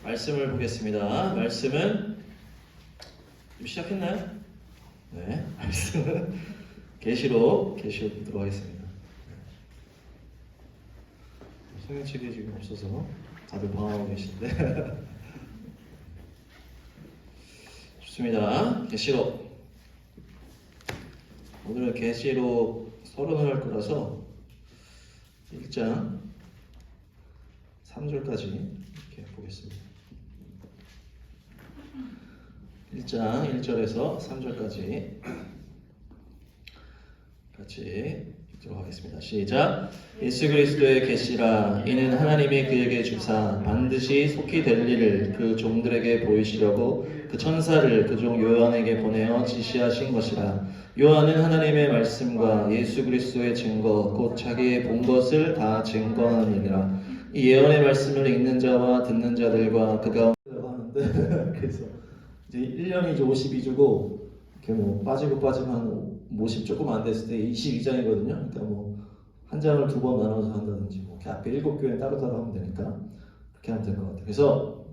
말씀을 보겠습니다. 말씀은 시작했나요? 네, 말씀은 계시록 보도록 하겠습니다. 성경책이 지금 없어서 다들 방황하고 계신데 좋습니다. 계시록. 오늘은 계시록 서론을 할 거라서 1장 3절까지 이렇게 보겠습니다. 1장 1절에서 3절까지 같이 읽도록 하겠습니다. 시작. 예수 그리스도의 계시라. 이는 하나님이 그에게 주사 반드시 속히 될 일을 그 종들에게 보이시려고 그 천사를 그 종 요한에게 보내어 지시하신 것이라. 요한은 하나님의 말씀과 예수 그리스도의 증거 곧 자기의 본 것을 다 증거하느니라. 이 예언의 말씀을 읽는 자와 듣는 자들과 그 가운데 하는데 그래서 이제 1년이 이제 52주고 이렇게 뭐 빠지고 빠지면 한 50 조금 안 됐을 때 22장이거든요. 그러니까 뭐 한 장을 두 번 나눠서 한다든지 뭐 이렇게 앞에 7교회 따로따로 하면 되니까 그렇게 하면 될 것 같아요. 그래서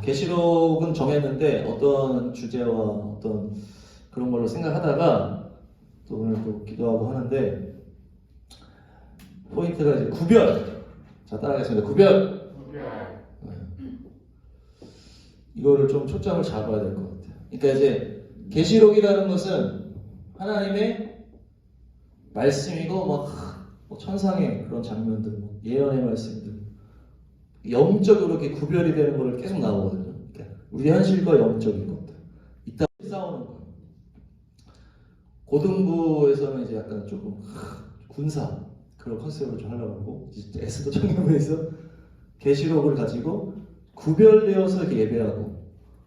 계시록은 정했는데 어떤 주제와 어떤 그런 걸로 생각하다가 또 오늘 또 기도하고 하는데 포인트가 이제 구별. 자, 따라하겠습니다. 구별. 이거를 좀 초점을 잡아야 될 것 같아요. 그러니까 이제 계시록이라는 것은 하나님의 말씀이고 뭐 천상의 그런 장면들, 뭐 예언의 말씀들, 영적으로 이렇게 구별이 되는 걸 계속 나오거든요. 그러니까 우리 현실과 영적인 것들 이따 싸우는 거예요. 고등부에서는 이제 약간 조금 군사 그런 컨셉으로 좀 하려고 하고 에스더 청년부에서 계시록을 가지고 구별되어서 이렇게 예배하고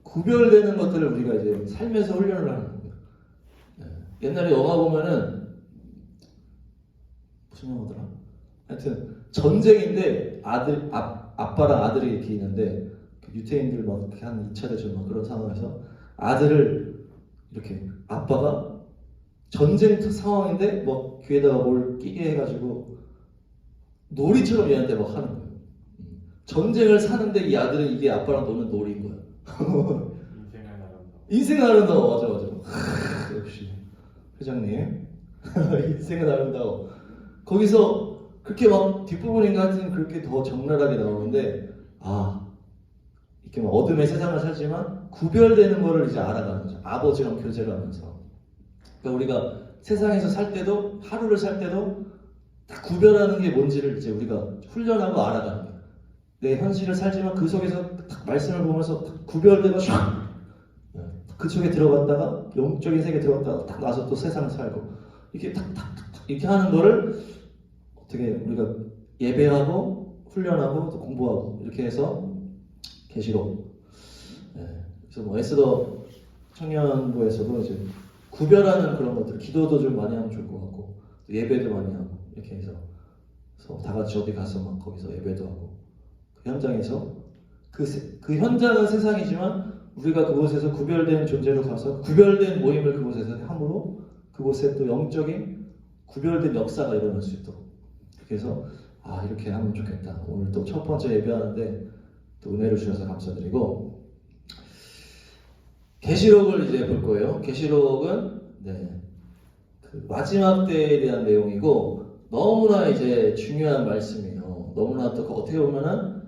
구별되는 것들을 우리가 이제 삶에서 훈련을 하는 거예요. 옛날에 영화 보면은 무슨 영화더라? 하여튼 전쟁인데 아빠랑 아들이 이렇게 있는데 유태인들 막 한 2차 대전 막 그런 상황에서 아들을 이렇게 아빠가 전쟁 상황인데 뭐 귀에다가 뭘 끼게 해가지고 놀이처럼 얘한테 막 하는 거예요. 전쟁을 사는데 이 아들은 이게 아빠랑 노는 놀이인 거야. 인생은 아름다워. 맞아. 역시 회장님. 인생은 아름다워. 거기서 그렇게 막 뒷부분인가는 그렇게 더 적나라하게 나오는데 이렇게 막 어둠의 세상을 살지만 구별되는 거를 이제 알아가는 거죠. 아버지랑 교제를 하면서. 그러니까 우리가 세상에서 살 때도 하루를 살 때도 딱 구별하는 게 뭔지를 이제 우리가 훈련하고 알아가는 거예요. 내 현실을 살지만 그 속에서 딱 말씀을 보면서 딱 구별되고 그 속에 들어갔다가 영적인 세계에 들어갔다가 딱 나서 또 세상을 살고 이렇게 탁 이렇게 하는 거를 어떻게 우리가 예배하고 훈련하고 또 공부하고 이렇게 해서 계시록. 그래서 뭐 에스더 청년부에서도 이제 구별하는 그런 것들, 기도도 좀 많이 하면 좋을 것 같고 또 예배도 많이 하고 이렇게 해서 다 같이 어디 가서 막 거기서 예배도 하고 그 현장에서 그 현장은 세상이지만 우리가 그곳에서 구별된 존재로 가서 구별된 모임을 그곳에서 함으로 그곳에 또 영적인 구별된 역사가 일어날 수 있도록 그래서 이렇게 하면 좋겠다. 오늘 또 첫 번째 예배하는데 또 은혜를 주셔서 감사드리고 계시록을 이제 볼 거예요. 계시록은 그 마지막 때에 대한 내용이고 너무나 이제 중요한 말씀이에요. 너무나 또 어떻게 보면은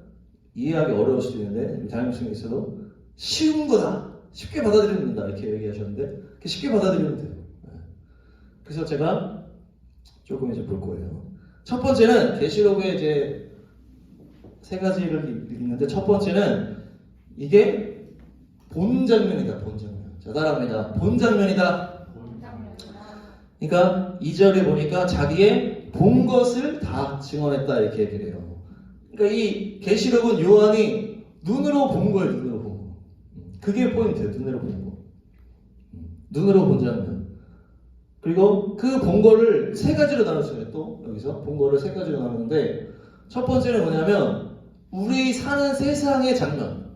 이해하기 어려울 수도 있는데 다양성이 있어도 쉬운 거다. 쉽게 받아들이면 된다. 이렇게 얘기하셨는데 쉽게 받아들이면 돼요. 그래서 제가 조금 이제 볼 거예요. 첫 번째는 계시록에 이제 세 가지를 읽는데 첫 번째는 이게 본 장면이다. 본 장면. 자, 따라합니다. 본 장면이다. 그러니까 2절에 보니까 자기의 본 것을 다 증언했다 이렇게 얘기를 해요. 그러니까 이 계시록은 요한이 눈으로 본 거예요. 눈으로 본 거. 그게 포인트예요. 눈으로 본 거. 눈으로 본 장면. 그리고 그 본 거를 세 가지로 나눴어요. 또 여기서 본 거를 세 가지로 나누는데 첫 번째는 뭐냐면 우리 사는 세상의 장면,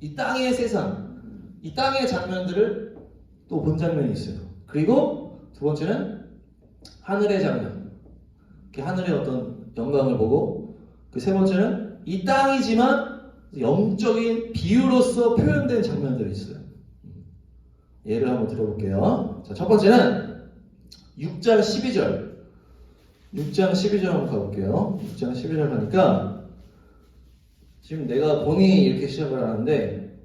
이 땅의 세상, 이 땅의 장면들을 또 본 장면이 있어요. 그리고 두 번째는 하늘의 장면, 하늘의 어떤 영광을 보고 그 세 번째는 이 땅이지만 영적인 비유로서 표현된 장면들이 있어요. 예를 한번 들어볼게요. 자, 첫 번째는 6장 12절. 6장 12절 한번 가볼게요. 6장 12절 하니까 지금 내가 본인이 이렇게 시작을 하는데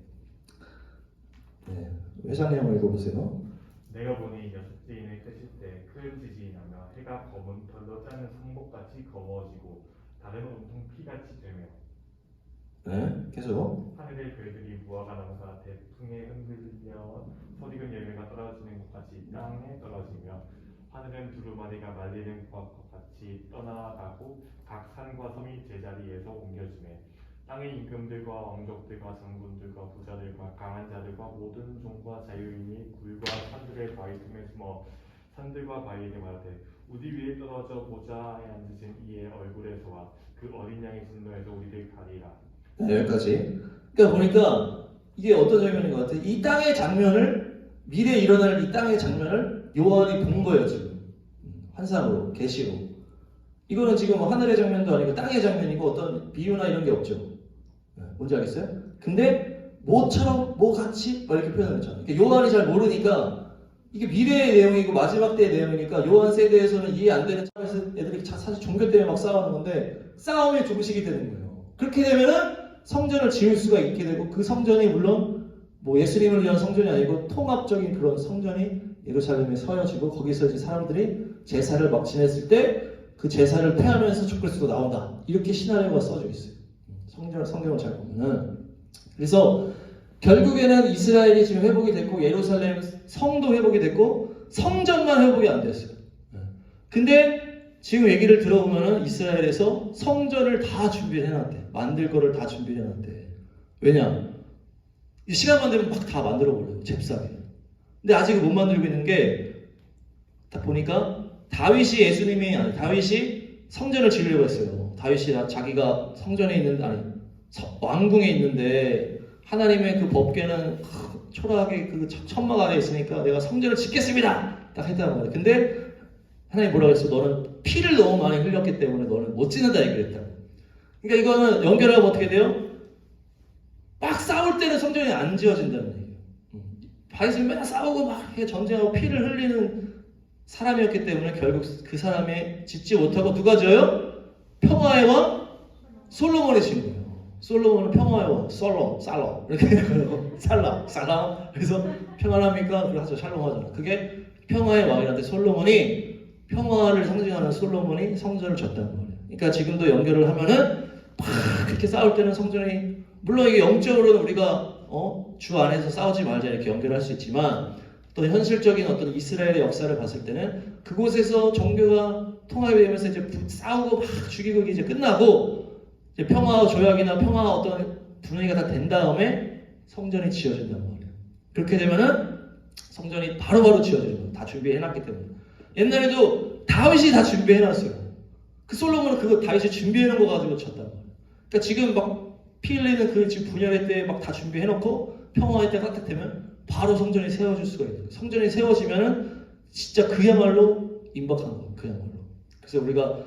회장님 한번 읽어보세요. 내가 보니 여섯째인을 끄실 때 큰 지진이 나며 해가 검은 털로 짜는 성복같이 검어지고 다른 온통 피같이 되며 계속. 하늘의 별들이 무화과 나무가 대풍에 흔들리며 서리금 열매가 떨어지는 것 같이 땅에 떨어지며 하늘은 두루마리가 말리는 것 같이 떠나가고 각 산과 섬이 제자리에서 옮겨지매 땅의 임금들과 왕족들과 장군들과 부자들과 강한 자들과 모든 종과 자유인이 굴과 산들의 바위 틈에 숨어 산들과 바위에게 말하되 우리 위에 떨어져 보좌에 앉으신 이의 얼굴에서와 그 어린 양의 진노에서 우리를 가리라. 여기까지. 그러니까 보니까 이게 어떤 장면인 것 같아요. 이 땅의 장면을 미래에 일어날 이 땅의 장면을 요한이 본 거예요 지금. 환상으로, 계시로. 이거는 지금 하늘의 장면도 아니고 땅의 장면이고 어떤 비유나 이런 게 없죠. 뭔지 알겠어요? 근데 뭐처럼 뭐같이 이렇게 표현했잖아요. 그러니까 요한이 잘 모르니까 이게 미래의 내용이고 마지막 때의 내용이니까 요한 세대에서는 이해 안 되는 차에서 애들이 사실 종교 때문에 막 싸우는 건데 싸움의 종식이 되는 거예요. 그렇게 되면은 성전을 지을 수가 있게 되고 그 성전이 물론 뭐 예수님을 위한 성전이 아니고 통합적인 그런 성전이 예루살렘에 서여지고 거기서 이제 사람들이 제사를 막 지냈을 때 그 제사를 폐하면서 주 그리스도가 나온다. 이렇게 시나리오가 써져 있어요. 성경을 잘 보면은. 그래서 결국에는 이스라엘이 지금 회복이 됐고 예루살렘 성도 회복이 됐고 성전만 회복이 안 됐어요. 근데 지금 얘기를 들어보면은 이스라엘에서 성전을 다 준비를 해놨대. 만들 거를 다 준비를 해놨대. 왜냐? 시간만 되면 막 다 만들어 버려요. 잽싸게. 근데 아직은 못 만들고 있는 게 딱 보니까 다윗이 성전을 지으려고 했어요. 다윗이 자기가 성전에 있는 왕궁에 있는데 하나님의 그 법궤는 초라하게 그 천막 안에 있으니까 내가 성전을 짓겠습니다. 딱 했단 말이에요. 근데 하나님 뭐라고 했어? 너는 피를 너무 많이 흘렸기 때문에 너는 못 짓는다 얘기를 했다. 그러니까 이거는 연결하면 어떻게 돼요? 막 싸울 때는 성전이 안 지어진다는 얘기예요. 다윗이 맨날 싸우고 막 전쟁하고 피를 흘리는 사람이었기 때문에 결국 그 사람이 짓지 못하고 누가 져요? 평화의 왕 솔로몬이 진 거예요. 솔로몬은 평화의 왕, 살롬 이렇게 살람. 그래서 평안합니까? 그래서 샬롬 하잖아. 그게 평화의 왕이라는데 솔로몬이 평화를 상징하는 솔로몬이 성전을 졌다는 거예요. 그러니까 지금도 연결을 하면은 막 그렇게 싸울 때는 성전이 물론 이게 영적으로는 우리가 주 안에서 싸우지 말자 이렇게 연결할 수 있지만 또 현실적인 어떤 이스라엘의 역사를 봤을 때는 그곳에서 종교가 통합이 되면서 이제 싸우고 막 죽이고 이제 끝나고 이제 평화 조약이나 평화 어떤 분위기가 다 된 다음에 성전이 지어진단 말이에요. 그렇게 되면은 성전이 바로바로 지어지는 거예요. 다 준비해놨기 때문에. 옛날에도 다윗이 다 준비해놨어요. 그 솔로몬은 그거 다윗이 준비해놓은 거 가지고 쳤단 말이에요. 그러니까 지금 막 피 흘리는 그 지금 분열의 때 막 다 준비해놓고 평화의 때 깍듯하면 바로 성전이 세워질 수가 있어요. 성전이 세워지면은 진짜 그야말로 임박한 거예요. 그야말로. 그래서 우리가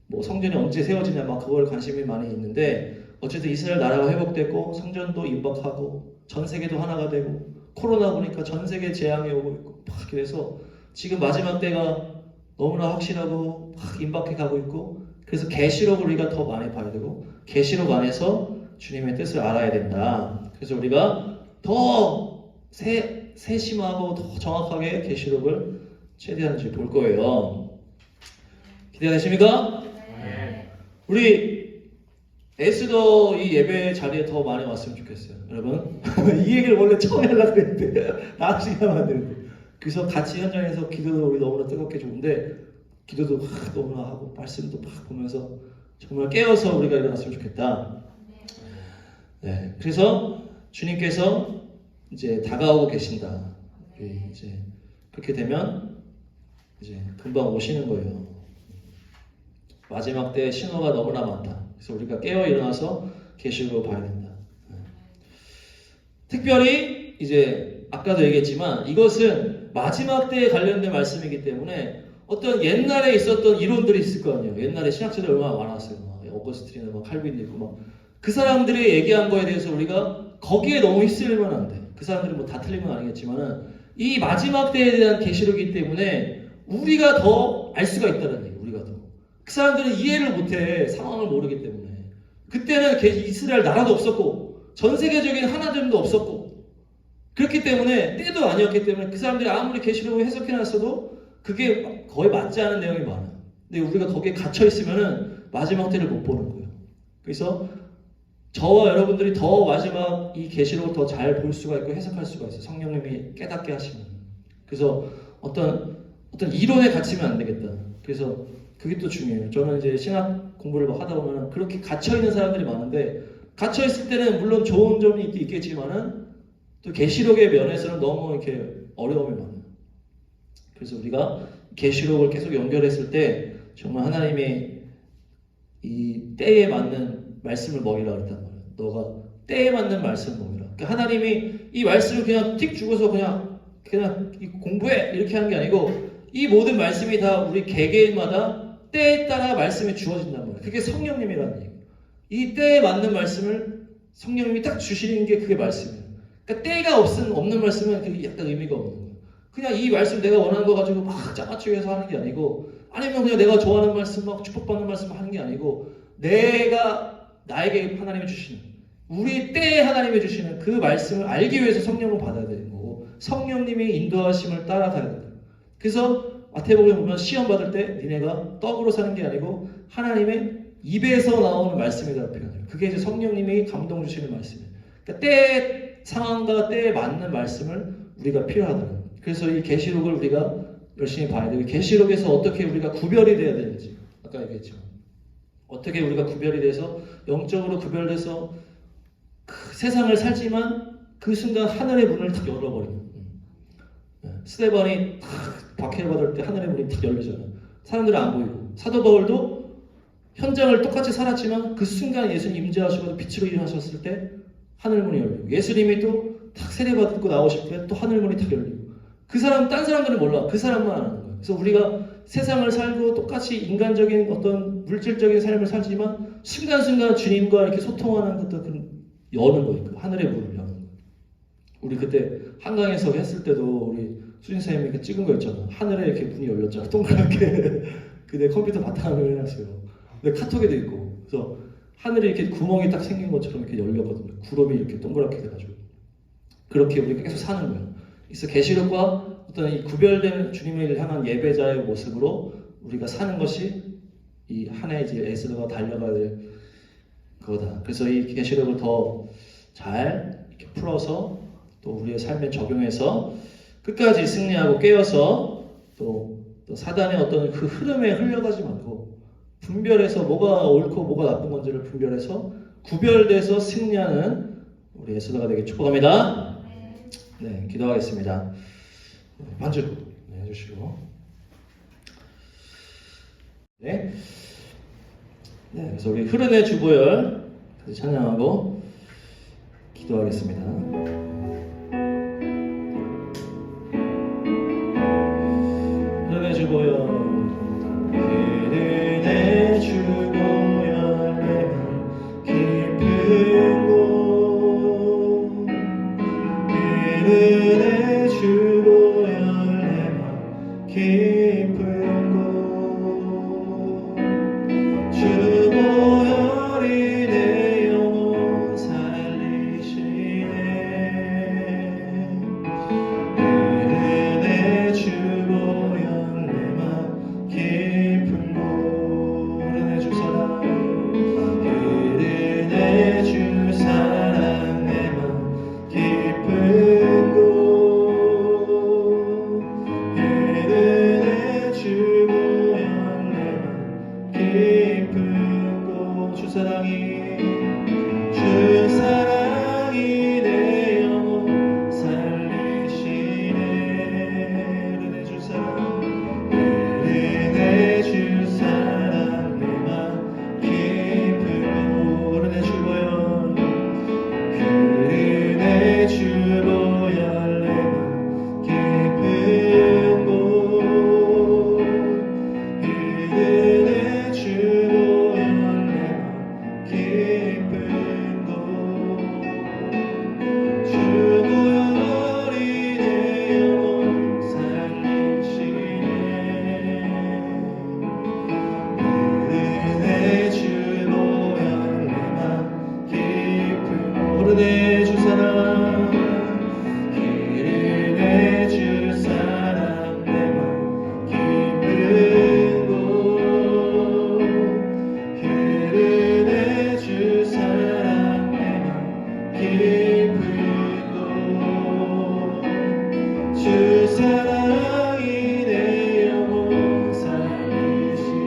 뭐 성전이 언제 세워지냐 막 그걸 관심이 많이 있는데 어쨌든 이스라엘 나라가 회복됐고 성전도 임박하고 전 세계도 하나가 되고 코로나 보니까 전 세계 재앙이 오고 있고 막 그래서 지금 마지막 때가 너무나 확실하고 막 임박해 가고 있고 그래서 계시록을 우리가 더 많이 봐야 되고 계시록 안에서 주님의 뜻을 알아야 된다. 그래서 우리가 더 세심하고 더 정확하게 계시록을 최대한 볼 거예요. 기대되십니까? 네. 우리 에스더 이 예배 자리에 더 많이 왔으면 좋겠어요. 여러분 이 얘기를 원래 처음에 하려고 했는데 나중에 하면 안 되는데 그래서 같이 현장에서 기도도 우리 너무나 뜨겁게 좋은데 기도도 막 너무나 하고 말씀도 막 보면서 정말 깨어서 우리가 일어났으면 좋겠다. 네, 그래서 주님께서 이제 다가오고 계신다. 이제 그렇게 되면 이제 금방 오시는 거예요. 마지막 때 신호가 너무나 많다. 그래서 우리가 깨어 일어나서 계시록을 봐야 된다. 특별히 이제 아까도 얘기했지만 이것은 마지막 때에 관련된 말씀이기 때문에 어떤 옛날에 있었던 이론들이 있을 거 아니에요. 옛날에 신학자들 얼마나 많았어요. 막 어거스틴이나 막 칼빈도 있고 막 그 사람들이 얘기한 거에 대해서 우리가 거기에 너무 휩쓸리면 안 돼. 그 사람들이 뭐 다 틀린 건 아니겠지만은 이 마지막 때에 대한 계시록이기 때문에 우리가 더 알 수가 있다는 얘기. 우리가 더. 그 사람들은 이해를 못해. 상황을 모르기 때문에. 그때는 이스라엘 나라도 없었고 전 세계적인 하나님도 없었고 그렇기 때문에 때도 아니었기 때문에 그 사람들이 아무리 계시록을 해석해놨어도 그게 거의 맞지 않은 내용이 많아요. 근데 우리가 거기에 갇혀 있으면은 마지막 때를 못 보는 거예요. 그래서 저와 여러분들이 더 마지막 이 계시록을 더 잘 볼 수가 있고 해석할 수가 있어요. 성령님이 깨닫게 하시면. 그래서 어떤 이론에 갇히면 안 되겠다. 그래서 그게 또 중요해요. 저는 이제 신학 공부를 막 하다 보면 그렇게 갇혀 있는 사람들이 많은데 갇혀 있을 때는 물론 좋은 점이 있겠지만은 또 계시록의 면에서는 너무 이렇게 어려움이 많아요. 그래서 우리가 계시록을 계속 연결했을 때 정말 하나님이 이 때에 맞는 말씀을 먹이라 그랬단 말이에요. 너가 때에 맞는 말씀을 먹이라. 그러니까 하나님이 이 말씀을 그냥 틱 주고서 그냥 공부해 이렇게 하는 게 아니고 이 모든 말씀이 다 우리 개개인마다 때에 따라 말씀이 주어진단 말이에요. 그게 성령님이라는 얘기예요. 이 때에 맞는 말씀을 성령님이 딱 주시는 게 그게 말씀이에요. 그러니까 때가 없는 말씀은 그게 약간 의미가 없는 거예요. 그냥 이 말씀 내가 원하는 거 가지고 막 짜맞추기 해서 하는 게 아니고 아니면 그냥 내가 좋아하는 말씀 막 축복받는 말씀 하는 게 아니고 내가 나에게 하나님이 주시는 우리 때에 하나님이 주시는 그 말씀을 알기 위해서 성령을 받아야 되는 거고 성령님이 인도하심을 따라가야 된다. 그래서 마태복음에 보면 시험 받을 때 니네가 떡으로 사는 게 아니고 하나님의 입에서 나오는 말씀이라고 표현해요. 그게 이제 성령님이 감동 주시는 말씀이에요. 그러니까 때의 상황과 때에 맞는 말씀을 우리가 필요하다는. 그래서 이 계시록을 우리가 열심히 봐야 돼요. 계시록에서 어떻게 우리가 구별이 돼야 되는지 아까 얘기했지만 어떻게 우리가 구별이 돼서 영적으로 구별돼서 그 세상을 살지만 그 순간 하늘의 문을 탁 열어버리는. 스데반이 탁 박해를 받을 때 하늘의 문이 탁 열리잖아요. 사람들은 안 보이고 사도 바울도 현장을 똑같이 살았지만 그 순간 예수님 임재하시고 빛으로 일어나셨을 때 하늘 문이 열리고 예수님이 또 탁 세례받고 나오실 때 또 하늘 문이 탁 열리고 그 사람 딴 사람들은 몰라. 그 사람만 아는 거예요. 그래서 우리가 세상을 살고 똑같이 인간적인 어떤 물질적인 삶을 살지만 순간순간 주님과 이렇게 소통하는 것도 여는 거예요. 그 하늘의 문을 여는 거예요. 우리 그때 한강에서 했을 때도 우리 수진 선생님이 이렇게 찍은 거 있잖아. 하늘에 이렇게 문이 열렸잖아. 동그랗게. 그내 컴퓨터 바탕화면에 해놨어요. 근데 카톡에도 있고. 그래서 하늘에 이렇게 구멍이 딱 생긴 것처럼 이렇게 열렸거든요. 구름이 이렇게 동그랗게 돼가지고. 그렇게 우리가 계속 사는 거예요. 그래서 계시록과 어떤 이 구별된 주님을 향한 예배자의 모습으로 우리가 사는 것이 이 한 해 이제 에스더가 달려가야 될 거다. 그래서 이 계시록을 더 잘 이렇게 풀어서 또 우리의 삶에 적용해서 끝까지 승리하고 깨어서 또 사단의 어떤 그 흐름에 흘려가지 말고 분별해서 뭐가 옳고 뭐가 나쁜 건지를 분별해서 구별돼서 승리하는 우리 에스더가 되게 축복합니다. 네, 기도하겠습니다. 반주 해주시고 네, 그래서 우리 흐름의 주보열 다시 찬양하고 기도하겠습니다. 흐름의 주보열 흐름의 주보열 깊은 곳 흐름의 주보열 내맘 깊은 곳 주보열이 내 영혼 살리시네 흐름의 주보열 내맘 깊은 곳 흐름의 주 사랑 흐름의 주 사랑 내맘 깊은 곳 사랑이 내 영혼 살리시네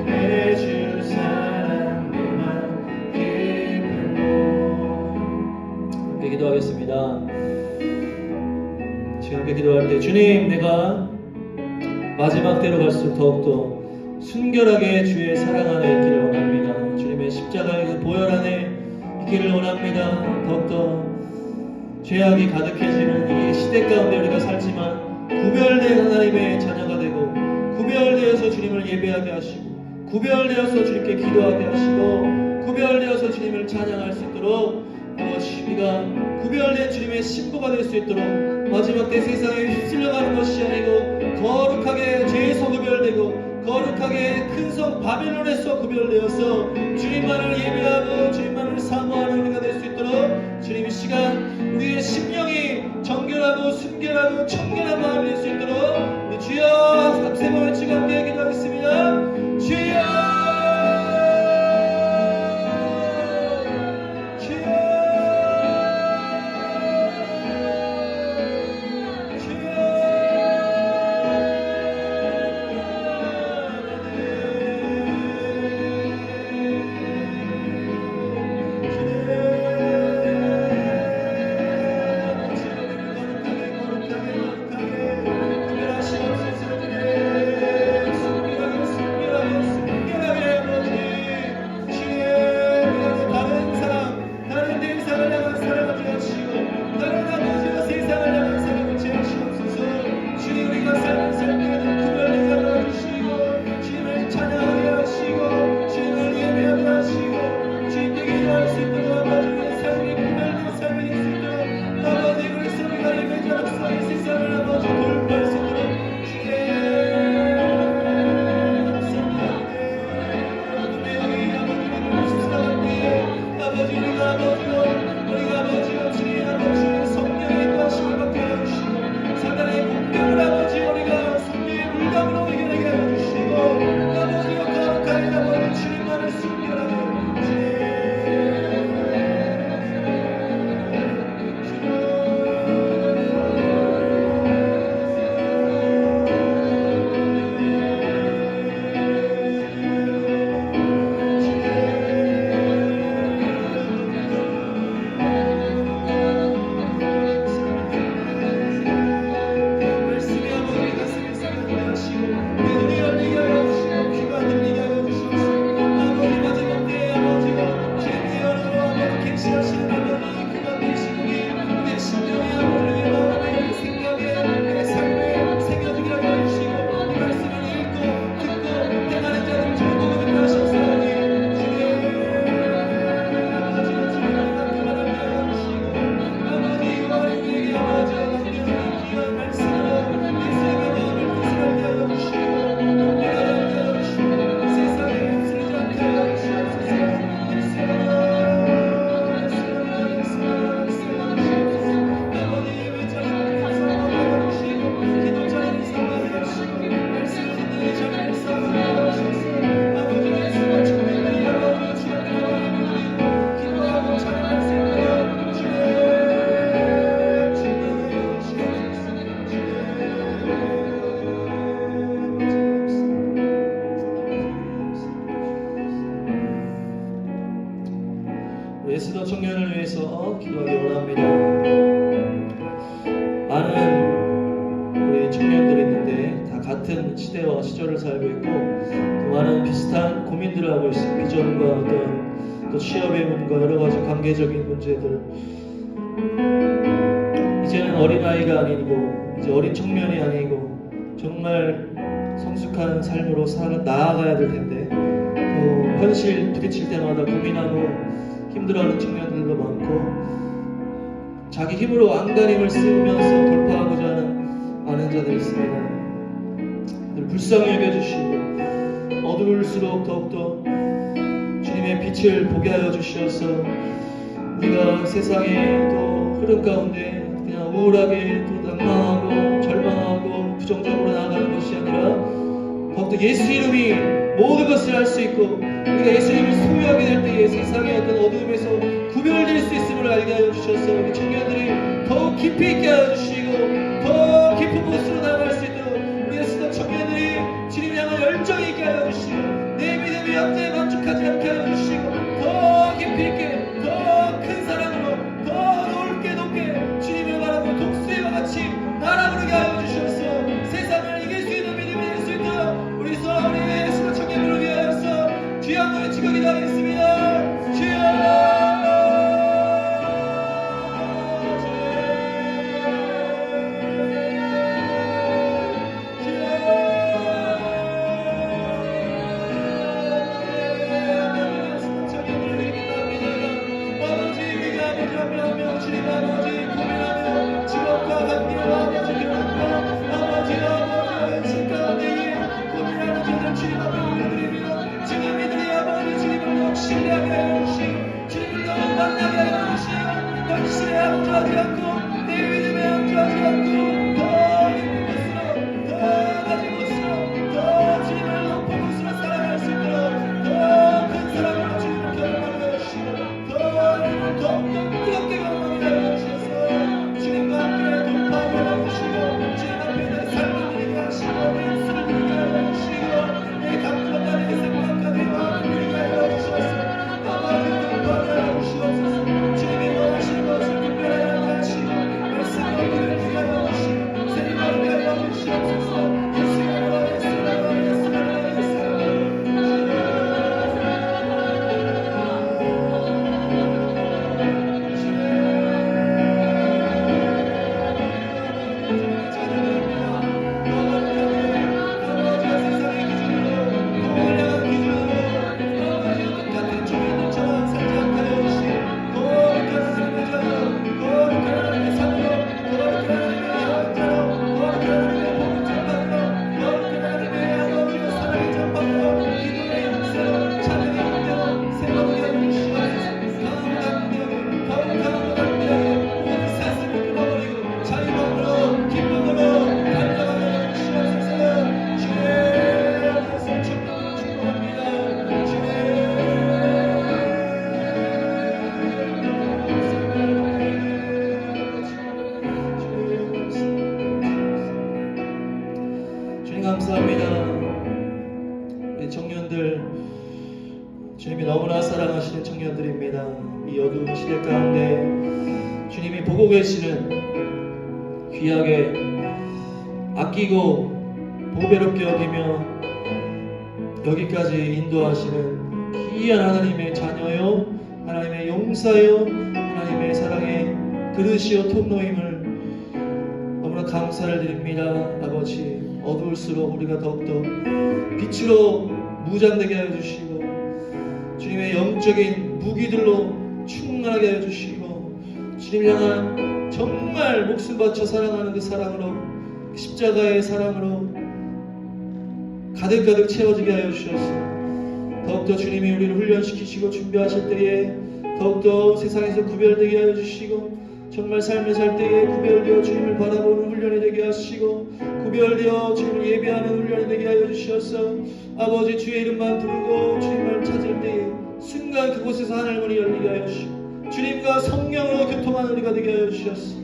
그대 주 사랑 내맘 기쁘고. 함께 기도하겠습니다. 지금 함께 기도할 때 주님, 내가 마지막 때로 갈수록 더욱더 순결하게 주의 사랑 안에 있기를 원합니다. 주님의 십자가의 그 보혈 안에 있기를 원합니다. 더욱더 죄악이 가득해지는 이 시대 가운데 우리가 살지만 구별된 하나님의 자녀가 되고 구별되어서 주님을 예배하게 하시고 구별되어서 주님께 기도하게 하시고 구별되어서 주님을 찬양할 수 있도록 아버지, 우리가 구별된 주님의 신부가 될 수 있도록 마지막 때 세상에 휩쓸려가는 것이 아니고 거룩하게 죄에서 구별되고 거룩하게 큰 성 바벨론에서 구별되어서 주님만을 예배하고 주님만을 사모하는 우리가 될 수 있도록 주님 이 시간 우리의 심령이 정결하고 순결하고 청결한 마음이 될 수 있도록 우리 주여 세 번 외치고 함께 기도하겠습니다. 주여 에스더 청년을 위해서 기도하기 원합니다. 많은 우리 청년들이 있는데 다 같은 시대와 시절을 살고 있고 또 많은 비슷한 고민들을 하고 있습니다. 비전과 어떤 또 취업의 문과 여러 가지 관계적인 문제들. 이제는 어린아이가 아니고 이제 어린 청년이 아니고 정말 성숙한 삶으로 나아가야 될 텐데 또 현실 부딪힐 때마다 고민하고 힘들어하는 청년들도 많고 자기 힘으로 안간힘을 쓰면서 돌파하고자 하는 많은 자들이 있습니다. 늘 불쌍히 여겨주시고 어두울수록 더욱더 주님의 빛을 보게 하여 주시어서 우리가 세상의 또 흐름 가운데 그냥 우울하게 또 낙망하고 절망하고 부정적으로 나아가는 것이 아니라 더욱더 예수 이름이 모든 것을 할 수 있고 우리가 예수님을 소유하게 될 때에 세상의 어떤 어두움에서 구별될 수 있음을 알게 하여 주셔서 우리 청년들이 더욱 깊이 있게 하여 주시고 더 깊은 곳으로 나아갈 수 있도록 우리 예수님 청년들이 주님 향한 열정이 있게 하여 주시고 내 믿음이 언제 만족하지 않게 하여 주시고 더 깊이 있게 더 큰 사랑으로 더 높게 주님을 바라고 독수리와 같이 날아오르게 하여 주셔서 세상을 이길 수 있는 믿음이 될 수 있도록 우리 예수님 청년들을 위하여서 주여 한번 외치고 기도하겠습니다. 주여 감사합니다. 우리 청년들 주님이 너무나 사랑하시는 청년들입니다. 이 어두운 시대 가운데 주님이 보고 계시는 귀하게 아끼고 보배롭게 여기며 여기까지 인도하시는 귀한 하나님의 자녀요, 하나님의 용사요, 하나님의 사랑의 그릇이요 통로임을 너무나 감사를 드립니다. 아버지, 어두울수록 우리가 더욱더 빛으로 무장되게 하여 주시고 주님의 영적인 무기들로 충만하게 하여 주시고 주님 향한 정말 목숨 바쳐 사랑하는 그 사랑으로, 십자가의 사랑으로 가득가득 채워지게 하여 주셔서 더욱더 주님이 우리를 훈련시키시고 준비하실 때에 더욱더 세상에서 구별되게 하여 주시고 정말 삶을 살 때에 구별되어 주님을 바라보는 훈련이 되게 하시고 구별되어 주님을 예배하는 훈련이 되게 하여 주셔서 아버지 주의 이름만 부르고 주님을 찾을 때에 순간 그곳에서 하늘 문이 열리게 하여 주시고 주님과 성령으로 교통하는 우리가 되게 하여 주셨소.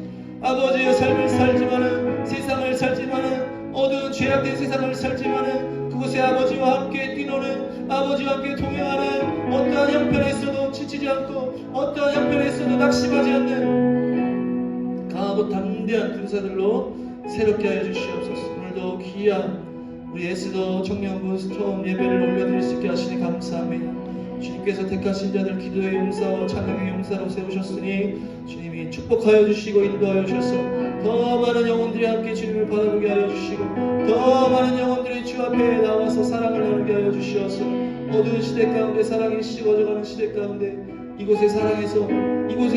아버지의 삶을 살지만은 세상을 살지만은 어두운 죄악된 세상을 살지만은 그곳에 아버지와 함께 뛰노는 아버지와 함께 동행하는 어떠한 형편에 있어도 지치지 않고 어떠한 형편에 있어도 낙심하지 않는 강하고 담대한 군사들로 새롭게 하여 주시옵소서. 오늘도 귀한 우리 예수도 청년부 처음 예배를 올려드릴 수 있게 하시니 감사합니다. 주님께서 택하신 자들 기도의 용사와 찬양의 용사로 세우셨으니 주님이 축복하여 주시고 인도하여 주셔서 더 많은 영혼들이 함께 주님을 바라보게 하여 주시고 더 많은 영혼들이 주 앞에 나와서 사랑을 나누게 하여 주시어서 어두운 시대 가운데 사랑이 식어져가는 시대 가운데 이곳의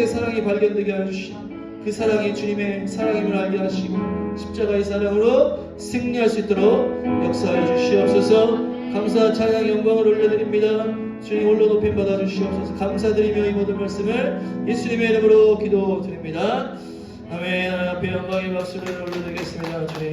사랑이 발견되게 하여 주시고 그 사랑이 주님의 사랑임을 알게 하시고 십자가의 사랑으로 승리할 수 있도록 역사하여 주시옵소서. 감사한 찬양 영광을 올려드립니다. 주님 홀로 높임 받아 주시옵소서. 감사드리며 이 모든 말씀을 예수님의 이름으로 기도드립니다. 아멘. 하나님 앞에 영광의 박수를 올려드리겠습니다. 주님.